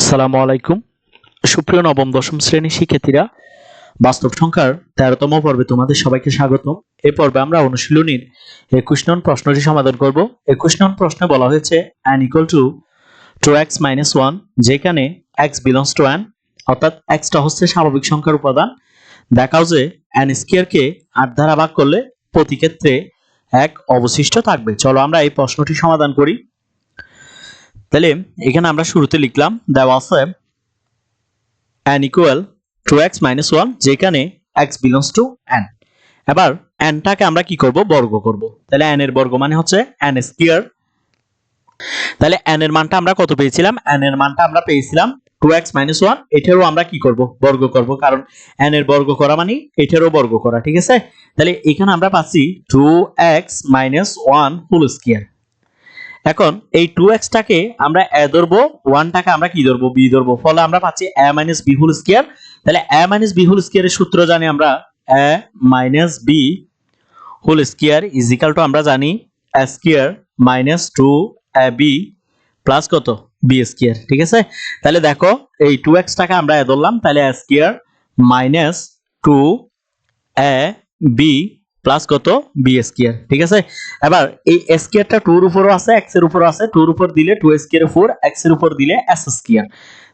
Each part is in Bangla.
আসসালামু আলাইকুম। সুপ্রিয় নবম দশম শ্রেণীর শিক্ষার্থীরা, বাস্তব সংখ্যার 13তম পর্বে তোমাদের সবাইকে স্বাগতম। এই পর্বে আমরা অনুশীলনীর 21 নং প্রশ্নটি সমাধান করব। 21 নং প্রশ্নে বলা হয়েছে n equal to 2x minus 1, যেখানে x belongs to n, অর্থাৎ x টা হচ্ছে স্বাভাবিক সংখ্যার উপাদান। দেখাও যে n স্কয়ার কে 8 দ্বারা ভাগ করলে প্রতি ক্ষেত্রে 1 অবশিষ্ট থাকবে। চলো আমরা এই প্রশ্নটি সমাধান করি। তাহলে এখানে আমরা শুরুতে লিখলাম দেওয়া আছে n equal to x minus 1, যেখানে x belongs to n। এবার n টাকে আমরা কি করব, বর্গ করব। তাহলে n এর বর্গ মানে হচ্ছে n স্কয়ার। তাহলে n এর মানটা আমরা কত পেয়েছিলাম? n এর মানটা আমরা পেয়েছিলাম 2x minus 1। এটারও আমরা কি করব, বর্গ করব, কারণ n এর বর্গ করা মানে এটারও বর্গ করা, ঠিক আছে? তাহলে এখানে আমরা পাচ্ছি 2x minus 1 হোল স্কয়ার। এখন এই 2x টাকে আমরা a ধরবো, 1 টাকে আমরা কি ধরবো, b ধরবো, ফলে আমরা পাচ্ছি a minus b whole square. তাহলে a minus b হোল স্কয়ারের সূত্র জানি আমরা, a minus b whole square is equal to আমরা জানি a square minus 2ab plus কত, b স্কয়ার, ঠিক আছে? তাহলে দেখো এই 2x টাকে আমরা a ধরলাম, তাহলে a square minus 2ab plus কত, b স্কয়ার, ঠিক আছে? এবার এই স্কয়ারটা 2 এর উপরও আছে, x এর উপরও আছে। 2 এর উপর দিলে 2 স্কয়ার 4, x এর উপর দিলে s স্কয়ার।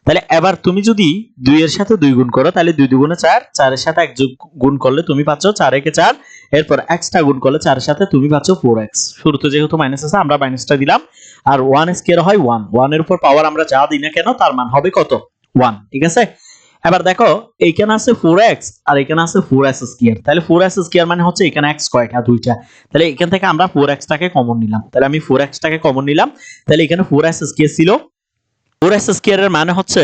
তাহলে এবার তুমি যদি 2 এর সাথে 2 গুণ করো, তাহলে 2 দুগুণে 4, 4 এর সাথে 1 যোগ গুণ করলে তুমি পাচ্ছ 4 একে 4। এরপর x টা গুণ করলে 4 এর সাথে তুমি পাচ্ছ 4x। শুরুতে যেহেতু মাইনাস আছে আমরা মাইনাসটা দিলাম। আর 1 স্কয়ার হয় 1, 1 এর উপর পাওয়ার আমরা যা দিই না কেন তার মান হবে কত, 1, ঠিক আছে? এবার দেখো এইখানে আছে 4x আর এখানে আছে 4s স্কয়ার। তাহলে 4s স্কয়ার মানে হচ্ছে এখানে x কয়টা, দুইটা। তাহলে এখান থেকে আমরা 4x টাকে কমন নিলাম। তাহলে আমি 4x টাকে কমন নিলাম। তাহলে এখানে 4s স্কয়ার ছিল। 4s স্কয়ারের মানে হচ্ছে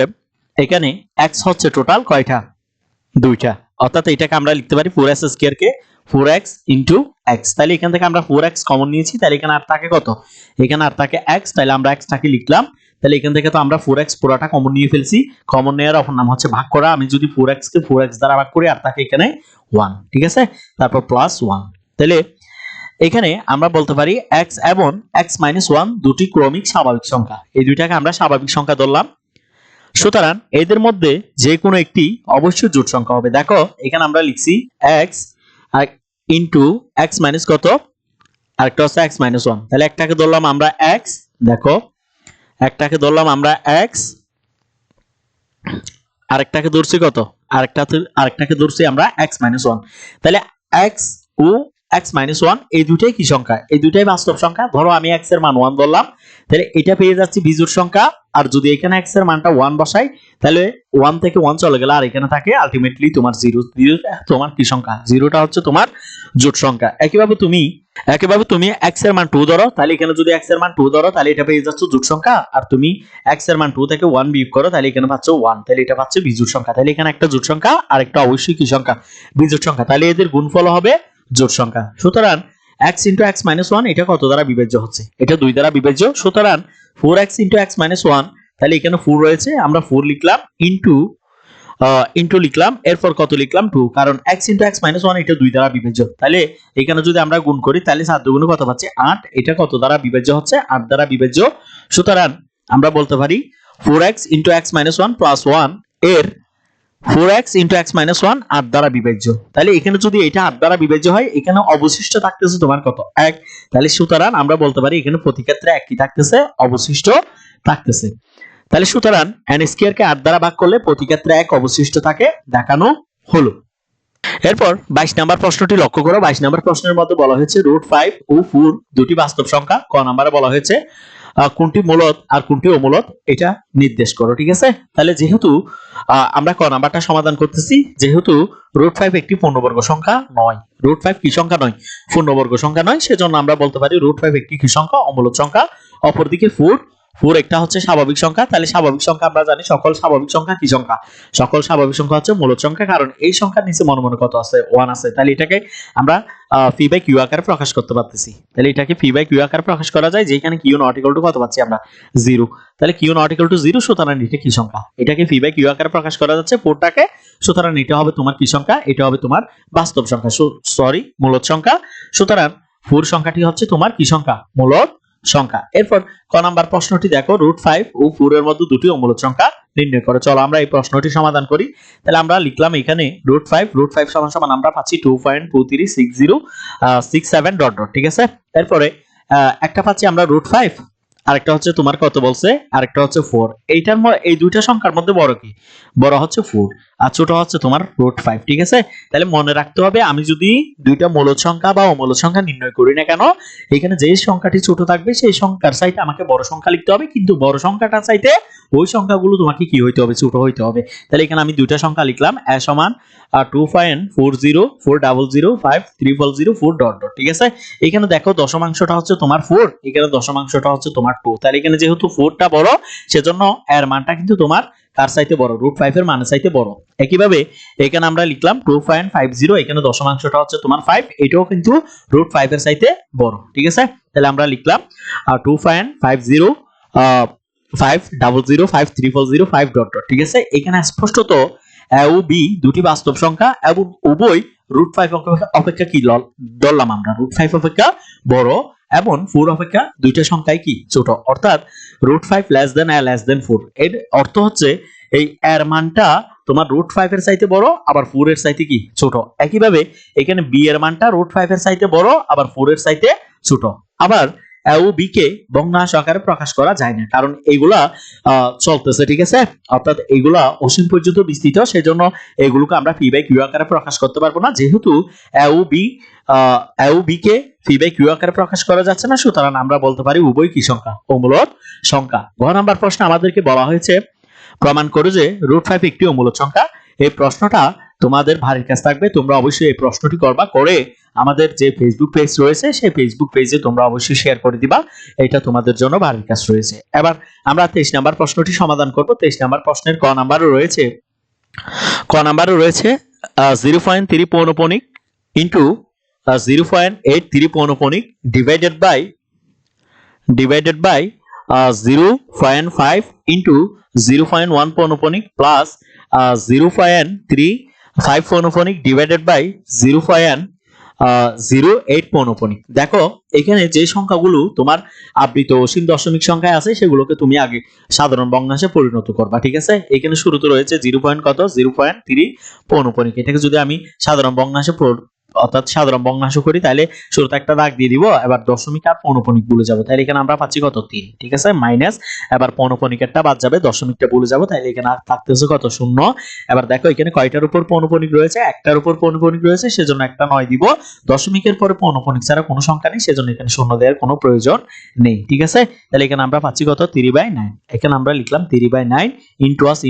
এখানে x হচ্ছে টোটাল কয়টা, দুইটা। অর্থাৎ এটাকে আমরা লিখতে পারি 4s স্কয়ার কে 4x ইনটু x। তাহলে এখান থেকে আমরা 4x কমন নিয়েছি। তাহলে এখানে আর থাকে কত, এখানে আর থাকে x। তাহলে আমরা x টাকে লিখলাম। তাহলে এখান থেকে তো আমরা 4x পুরোটা কমন নিয়ে ফেলছি। কমন নেওয়ার অপর নাম হচ্ছে ভাগ করা। আমি যদি 4x কে 4x দ্বারা ভাগ করি আর থাকে এখানে 1, ঠিক আছে? তারপর প্লাস 1। তাহলে এখানে আমরা বলতে পারি x এবং x minus 1 দুটি ক্রমিক স্বাভাবিক সংখ্যা। এই দুইটাকে আমরা স্বাভাবিক সংখ্যা ধরলাম। সুতরাং এদের মধ্যে যে কোনো একটি অবশ্যই জোড় সংখ্যা হবে। দেখো এখানে আমরা লিখছি x ইনটু x মাইনাস কত, আরেকটা হচ্ছে x minus 1। তাহলে একটাকে ধরলাম আমরা x, দেখো একটাকে ধরলাম আমরা x, আরেকটাকে ধরছি কত, আরেকটাকে ধরছি আমরা x minus 1। তাহলে x ও x minus 1 এই দুটাই কি সংখ্যা, এই দুটাই বাস্তব সংখ্যা। ধরো আমি x এর মান 1 ধরলাম, তাহলে এটা পেয়ে যাচ্ছি বিজোড় সংখ্যা। আর যদি এখানে x এর মানটা 1 বসাই, তাহলে 1 থেকে 1 চলে গেল আর এখানে থাকে আলটিমেটলি তোমার 0। 0 তোমার কি সংখ্যা, 0টা হচ্ছে তোমার জোড় সংখ্যা। একইভাবে তুমি x এর মান 2 ধরো, তাহলে এখানে যদি x এর মান 2 ধরো তাহলে এটা পেয়ে যাচ্ছ জোড় সংখ্যা। আর তুমি x এর মান 2 থেকে 1 বিয়োগ করো, তাহলে এখানে পাচ্ছ 1, তাহলে এটা পাচ্ছে বিজোড় সংখ্যা। তাহলে এখানে একটা জোড় সংখ্যা আর একটা অবশ্যই কি সংখ্যা, বিজোড় সংখ্যা। তাহলে এদের গুণফল হবে জোড় সংখ্যা। সুতরাং x into x minus 1 এটা কত দ্বারা বিভাজ্য হচ্ছে, এটা 2 দ্বারা বিভাজ্য। সুতরাং 4x into x minus 1, তাহলে এখানে 4 রয়েছে, আমরা 4 লিখলাম, ইনটু লিখলাম, এরপর কত লিখলাম 2, কারণ x into x minus 1 এটা 2 দ্বারা বিভাজ্য। তাহলে এখানে যদি আমরা গুণ করি তাহলে 7 দুগুণে কত পাচ্ছি, 8। এটা কত দ্বারা বিভাজ্য হচ্ছে, 8 দ্বারা বিভাজ্য। সুতরাং আমরা বলতে পারি 4x into x minus 1 plus 1 এর 4x into x minus 1 8 দ্বারা বিভাজ্য। তাহলে এখানে যদি এটা 8 দ্বারা বিভাজ্য হয়, এখানে অবশিষ্ট থাকতেছে তোমার কত, 1। তাহলে সুতরাং আমরা বলতে পারি এখানে প্রতি ক্ষেত্রে 1 কি থাকতেছে, অবশিষ্ট থাকতেছে। তাহলে সুতরাং n স্কয়ার কে 8 দ্বারা ভাগ করলে প্রতি ক্ষেত্রে 1 অবশিষ্ট থাকে, দেখানো হলো। এরপর 22 নাম্বার প্রশ্নটি লক্ষ্য করো। 22 নাম্বার প্রশ্নের মধ্যে বলা হয়েছে √5 ও 4 দুটি বাস্তব সংখ্যা। ক নাম্বারে বলা হয়েছে কোনটি মূলদ আর কোনটি অমূলদ এটা নির্দেশ করো, ঠিক আছে? তাহলে যেহেতু আমরা ক নাম্বারটা সমাধান করতেছি, যেহেতু √5 একটি পূর্ণবর্গ সংখ্যা নয়, √5 কি সংখ্যা নয়, পূর্ণবর্গ সংখ্যা নয়, সেজন্য আমরা বলতে পারি √5 একটি কি সংখ্যা, অমূলদ সংখ্যা। অপরদিকে 4 একটা হচ্ছে স্বাভাবিক সংখ্যা। তাহলে স্বাভাবিক সংখ্যা আমরা জানি সকল স্বাভাবিক সংখ্যা কি সংখ্যা, সকল স্বাভাবিক সংখ্যা হচ্ছে মূলদ সংখ্যা, কারণ এই সংখ্যার নিচে মনে মনে কত আছে, 1 আছে। তাহলে এটাকে আমরা পি বাই কিউ আকারে প্রকাশ করতে পারতেছি। তাহলে এটাকে পি বাই কিউ আকারে প্রকাশ করা যায়, যেখানে কিউ নট ইকুয়াল টু কত পাচ্ছি আমরা, 0। তাহলে কিউ নট ইকুয়াল টু 0, সুতরাং এটা কি সংখ্যা, এটাকে পি বাই কিউ আকারে প্রকাশ করা যাচ্ছে 4টাকে। সুতরাং এটা হবে তোমার কি সংখ্যা, এটা হবে তোমার বাস্তব সংখ্যা, সরি মূলদ সংখ্যা। সুতরাং 4 সংখ্যাটি হচ্ছে তোমার কি সংখ্যা, মূলদ সংখ্যা। এরপর ক নাম্বার প্রশ্নটি দেখো, √5 ও 4 এর মধ্যে দুটি অমূলদ সংখ্যা নির্ণয় করো। চলো আমরা এই প্রশ্নটি সমাধান করি। তাহলে আমরা লিখলাম এখানে √5 সমান সমান আমরা পাচ্ছি 2.236067 ডট ডট, ঠিক আছে। এরপরে একটা পাচ্ছি আমরা √5, আরেকটা হচ্ছে তোমার কত বলছে, আরেকটা হচ্ছে 4। এই দুইটা সংখ্যার মধ্যে বড় কি? বড় হচ্ছে 4 আর ছোট হচ্ছে তোমার √5, ঠিক আছে। তাহলে মনে রাখতে হবে আমি যদি দুইটা মূলদ সংখ্যা বা অমূলদ সংখ্যা নির্ণয় করি না কেন, এখানে যে সংখ্যাটি ছোট থাকবে সেই সংখ্যার চাইতে আমাকে বড় সংখ্যা লিখতে হবে, কিন্তু বড় সংখ্যাটা চাইতে ওই সংখ্যাগুলো তোমাকে কি হইতে হবে? ছোট হইতে হবে। তাহলে এখানে আমি দুইটা সংখ্যা লিখলাম, a সমান 2.40405300 ডট ডট, ঠিক আছে। এখানে দেখো দশমাংশটা হচ্ছে তোমার 4, এখানে দশমাংশটা হচ্ছে তোমার 2। তাহলে এখানে যেহেতু 4টা বড় সেজন্য এর মানটা কিন্তু তোমার কার চাইতে বড়? √5 এর মানের চাইতে বড়। একইভাবে এখানে আমরা লিখলাম 2.50, এখানে দশমাংশটা হচ্ছে তোমার 5, এটাও কিন্তু √5 এর চাইতে বড়, ঠিক আছে। তাহলে আমরা লিখলাম 2.50 5005300 ডট ডট, ঠিক আছে। এখানে স্পষ্টত a ও b দুটি বাস্তব সংখ্যা এবং উভয় √5 অপেক্ষা কি ধরলাম আমরা? √5 অপেক্ষা বড় এবং 4 অপেক্ষা দুইটা সংখ্যাই কি? ছোট। অর্থাৎ √5 less than a less than 4, এর অর্থ হচ্ছে এই এর মানটা তোমার √5 এর চাইতে বড় আবার 4 এর চাইতে কি? ছোট। একইভাবে এখানে b এর মানটা √5 এর চাইতে বড় আবার 4 এর চাইতে ছোট। আবার a ও b কে ভগ্নাংশ আকারে প্রকাশ করা যায় না, কারণ এইগুলা চলতেছে, ঠিক আছে। অর্থাৎ এইগুলা অসীম পর্যন্ত বিস্তৃত, সেজন্য এগুলোকে আমরা p/q আকারে প্রকাশ করতে পারবো না। যেহেতু a O b K p/q আকারে প্রকাশ করা যাচ্ছে না, সুতরাং আমরা বলতে পারি উভয় কি সংখ্যা? অমূলদ সংখ্যা। গ নাম্বার প্রশ্নে আমাদেরকে বলা হয়েছে প্রমাণ করো যে √5 একটি অমূলদ সংখ্যা। এই প্রশ্নটা তোমাদের ভারীর কাছে থাকবে, তোমরা অবশ্যই এই প্রশ্নটি করবা, করে আমাদের যে ফেসবুক পেজ রয়েছে সেই ফেসবুক পেজে তোমরা অবশ্যই শেয়ার করে দিবা, এটা তোমাদের জন্য ভারীর কাজ রয়েছে। এবার আমরা 23 নাম্বার প্রশ্নটি সমাধান করব। 23 নাম্বার প্রশ্নের ক নাম্বারও রয়েছে 0.3 পৌনঃপুনিক ইনটু 0.83 পৌনঃপুনিক ডিভাইডেড বাই 0.5 ইনটু 0.1 পৌনঃপুনিক প্লাস 0.35 পৌনঃপুনিক ডিভাইডেড বাই 0.08 পৌনঃপুনিক। দেখো এখানে যে সংখ্যাগুলো তোমার আবৃত অসীম দশমিক সংখ্যায় আছে সেগুলোকে তুমি আগে সাধারণ ভগ্নাংশে পরিণত করবা, ঠিক আছে। এখানে শুরুতে রয়েছে 0.3 পৌনঃপুনিক, এটাকে যদি আমি সাধারণ ভগ্নাংশে অর্থাৎ সাধারণ ভগ্নাংশ করি তাহলে শুরুতে একটা দাগ দিয়ে দিব, এবার দশমিক আর পৌনঃপুনিক ভুলে যাব, তাহলে এখানে আমরা পাচ্ছি কত? 3, ঠিক আছে। মাইনাস এবার পৌনঃপুনিকেরটা বাদ যাবে, দশমিকটা ভুলে যাব, তাহলে এখানে থাকতেছে কত? 0। এবার দেখো এখানে কয়টার উপর পৌনঃপুনিক রয়েছে? একটার উপর পৌনঃপুনিক রয়েছে, সেজন্য একটা 9 দিব। দশমিকের পরে পৌনঃপুনিক ছাড়া কোনো সংখ্যা নেই, সেজন্য এখানে 0 দেওয়ার কোনো প্রয়োজন নেই, ঠিক আছে। তাহলে এখানে আমরা পাচ্ছি কত? 3/9। এখানে আমরা লিখলাম 3/9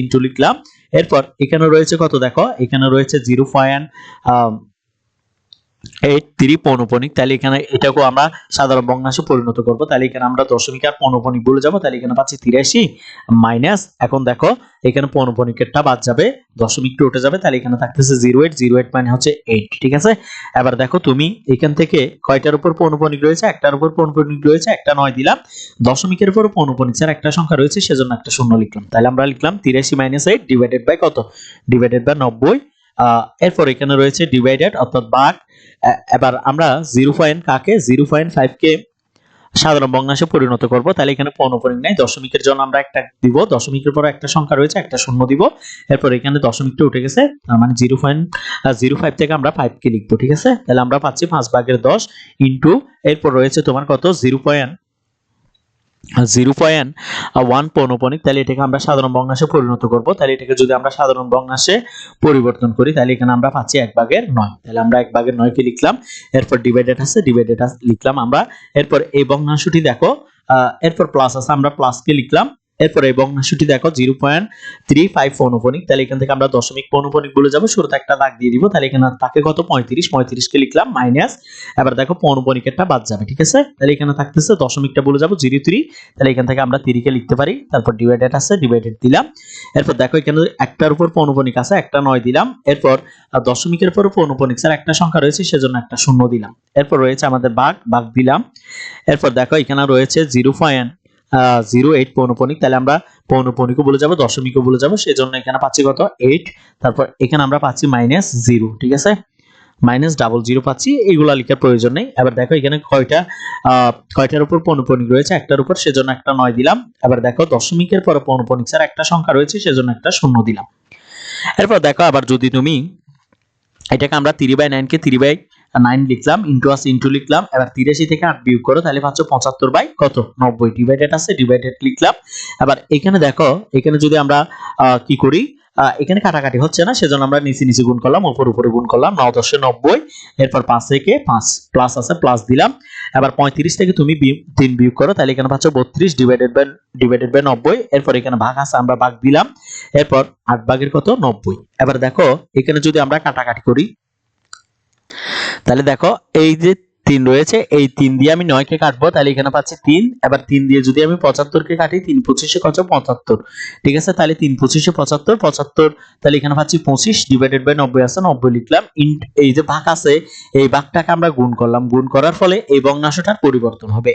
ইনটু লিখলাম। এরপর এখানে রয়েছে কত? দেখো এখানে রয়েছে 0.83 পৌনঃপুনিক, তাহলে এখানে এটাকেও আমরা সাধারণ ভগ্নাংশে পরিণত করব, তাহলে এখানে আমরা দশমিক আর পৌনঃপুনিক ভুলে যাব, তাহলে এখানে পাচ্ছি 83 মাইনাস, এখন দেখো এখানে পৌনঃপুনিকেরটা বাদ যাবে, দশমিকটা উঠে যাবে, তাহলে এখানে থাকতেছে 08 মানে হচ্ছে 8, ঠিক আছে। এবার দেখো তুমি এখান থেকে কয়টার উপর পৌনঃপুনিক রয়েছে? একটার উপর পৌনঃপুনিক রয়েছে, একটা 9 দিলাম, দশমিকের উপর পৌনঃপুনিক ছাড়া একটা সংখ্যা রয়েছে, সেজন্য একটা 0 লিখলাম, তাহলে আমরা লিখলাম 83 - 8 ডিভাইডেড বাই কত? Divided by 90। এরপর এখানে রয়েছে ডিভাইডেড অর্থাৎ ভাগ। এবার আমরা 0.5 কে সাধারণ ভগ্নাংশে পরিণত করব, তাহলে এখানে পৌনঃপুনিক নাই, দশমিকের জন্য আমরা একটা দিব, দশমিকের পর একটা সংখ্যা রয়েছে, একটা 0 দিব। এরপর এখানে দশমিকটা উঠে গেছে, তার মানে 0.05 থেকে আমরা 5 কে লিখবো, ঠিক আছে। তাহলে আমরা পাচ্ছি 5/10 ইনটু এরপর রয়েছে তোমার কত? 0.1 পৌনঃপুনিক, তাহলে এটাকে আমরা সাধারণ ভগ্নাংশে পরিণত করব, তাহলে এটাকে যদি আমরা সাধারণ ভগ্নাংশে পরিবর্তন করি তাহলে এখানে আমরা পাচ্ছি 1/9, তাহলে আমরা 1/9 কে লিখলাম। এরপর ডিভাইডেড লিখলাম আমরা। এরপর এই ভগ্নাংশটি দেখো, এরপর প্লাস আছে, আমরা প্লাস কে লিখলাম। এরপর এই ভগ্নাংশটি দেখো 0.35 পৌনঃপুনিক, তাহলে এখান থেকে আমরা দশমিক পৌনঃপুনিক ভুলে যাব, শুরুতে একটা দাগ দিয়ে দিব, তাহলে এখানে থাকে কত? 35 কে লিখলাম মাইনাস, এবার দেখো পৌনঃপুনিকেরটা বাদ যাবে, ঠিক আছে। তাহলে এখানে থাকতেছে দশমিকটা ভুলে যাব 03, তাহলে এখান থেকে আমরা 3 কে লিখতে পারি, তারপর ডিভাইডেড দিলাম। এরপর দেখো এখানে একটার উপর পৌনঃপুনিক আছে, একটা 9 দিলাম, এরপর দশমিকের পর পৌনঃপুনিক স্যার একটা সংখ্যা রয়েছে, সেজন্য একটা 0 দিলাম। এরপর রয়েছে আমাদের ভাগ দিলাম। এরপর দেখো এখানে রয়েছে 0.08 পৌনঃপুনিক, তাহলে আমরা পৌনঃপুনিকও বলে যাব, দশমিকও বলে যাব, সেজন্য এখানে পাচ্ছি কত? 8। তারপর এখানে আমরা পাচ্ছি -0, ঠিক আছে। মাইনাস 00 পাচ্ছি, এগুলা লেখার প্রয়োজন নেই। এবার দেখো এখানে কয়টার উপর পৌনঃপুনিক রয়েছে, একটার উপর, সেজন্য একটা 9 দিলাম। এবার দেখো দশমিকের পরে পৌনঃপুনিক ছাড়া একটা সংখ্যা রয়েছে, সেজন্য একটা 0 দিলাম। এরপর দেখো আবার যদি তুমি এটাকে আমরা 3/9 কে 3/9 লিখলাম, ইনটু আছে ইনটু লিখলাম। এবার 83 থেকে 8 বিয়োগ করো, তাহলে পাচ্ছ 75 বাই কত 90, ডিভাইডেড আছে ডিভাইডেড লিখলাম। এবার এখানে দেখো, এখানে যদি আমরা কি করি, এখানে কাটাকাটি হচ্ছে না, সেজন্য আমরা নিচে নিচে গুণ করলাম, উপর উপরে গুণ করলাম, 9 10 90। এরপর 5 থেকে 5 প্লাস আছে প্লাস দিলাম। এবার 35 থেকে তুমি 3 বিয়োগ করো, তাহলে এখানে পাচ্ছ 32 ডিভাইডেড বাই 90। এরপর এখানে ভাগ আছে, আমরা ভাগ দিলাম। এরপর 8 ভাগের কত 90। এবার দেখো এখানে যদি আমরা কাটাকাটি করি, তাহলে দেখো এই যে 3 রয়েছে, এই 3 দিয়ে আমি 9 কে কাটবো, তাহলে এখানে পাচ্ছি 3। এবার 3 দিয়ে যদি আমি 75 কে কাটি, 3 25 কত 75, ঠিক আছে। তাহলে 3 25 75 75, তাহলে এখানে পাচ্ছি 25 ডিভাইডেড বাই 90 আছে 90 লিখলাম। এই যে ভাগ আছে, এই ভাগটাকে আমরা গুণ করলাম, গুণ করার ফলে এই ভগ্নাংশটার পরিবর্তন হবে,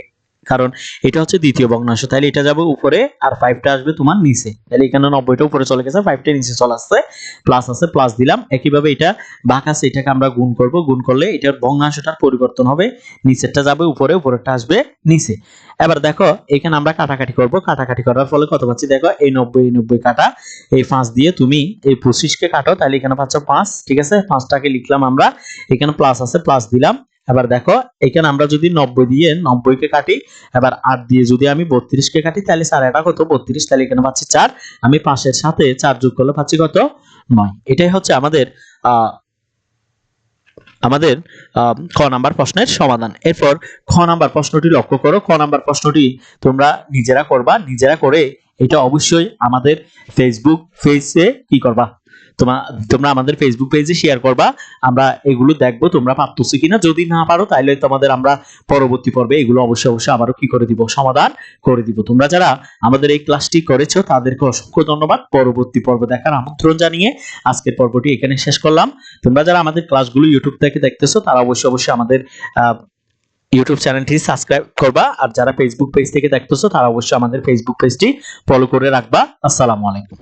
কারণ এটা হচ্ছে দ্বিতীয় ভগ্নাংশ। তাহলে এটা যাবে উপরে আর 5টা আসবে তোমার নিচে। তাহলে এখানে 90টা উপরে চলে গেছে, 5টা নিচে চলে আসছে, প্লাস আছে প্লাস দিলাম। একইভাবে এটা ভাগ আছে, এটাকে আমরা গুণ করব, গুণ করলে এটার ভগ্নাংশটার পরিবর্তন হবে, নিচেরটা যাবে উপরে, উপরেরটা আসবে নিচে। এবার দেখো এখানে আমরা কাটাকাটি করব, কাটাকাটি করার ফলে কত পাচ্ছি দেখো, এই 90 কাটা, এই 5 দিয়ে তুমি এই 25 কে কাটো, তাহলে এখানে পাচ্ছ 5, ঠিক আছে। 5টাকে লিখলাম আমরা, এখানে প্লাস আছে প্লাস দিলাম। এবার দেখো এখানে আমরা যদি 90 দিয়ে 90 কে কাটি, এবার 8 দিয়ে যদি আমি 32 কে কাটি, তাহলে 4 এটা কত 32, তাহলে এখানে পাচ্ছি 4। আমি 5-এর সাথে 4 যোগ করলে পাচ্ছি কত 9। এটাই হচ্ছে আমাদের আমাদের খ নাম্বার প্রশ্নের সমাধান। এরপর খ নাম্বার প্রশ্নটি লক্ষ্য করো। খ নাম্বার প্রশ্নটি তোমরা নিজেরা করবা, নিজেরা করে এটা অবশ্যই আমাদের ফেসবুক পেজে কি করবা, তোমরা আমাদের ফেসবুক পেজে শেয়ার করবা। আমরা এগুলো দেখবো তোমরা পারতেছো কিনা, যদি না পারো তাহলে তোমাদের আমরা পরবর্তী পর্বে এগুলো অবশ্যই আবারও কি করে দিব, সমাধান করে দিব। তোমরা যারা আমাদের এই ক্লাসটি করেছো তাদেরকে অসংখ্য ধন্যবাদ। পরবর্তী পর্ব দেখার আমন্ত্রণ জানিয়ে আজকের পর্বটি এখানে শেষ করলাম। তোমরা যারা আমাদের ক্লাসগুলো ইউটিউব থেকে দেখতেছো তারা অবশ্যই আমাদের ইউটিউব চ্যানেলটি সাবস্ক্রাইব করবা, আর যারা ফেসবুক পেজ থেকে দেখতেছো তারা অবশ্যই আমাদের ফেসবুক পেজটি ফলো করে রাখবা। আসসালামু আলাইকুম।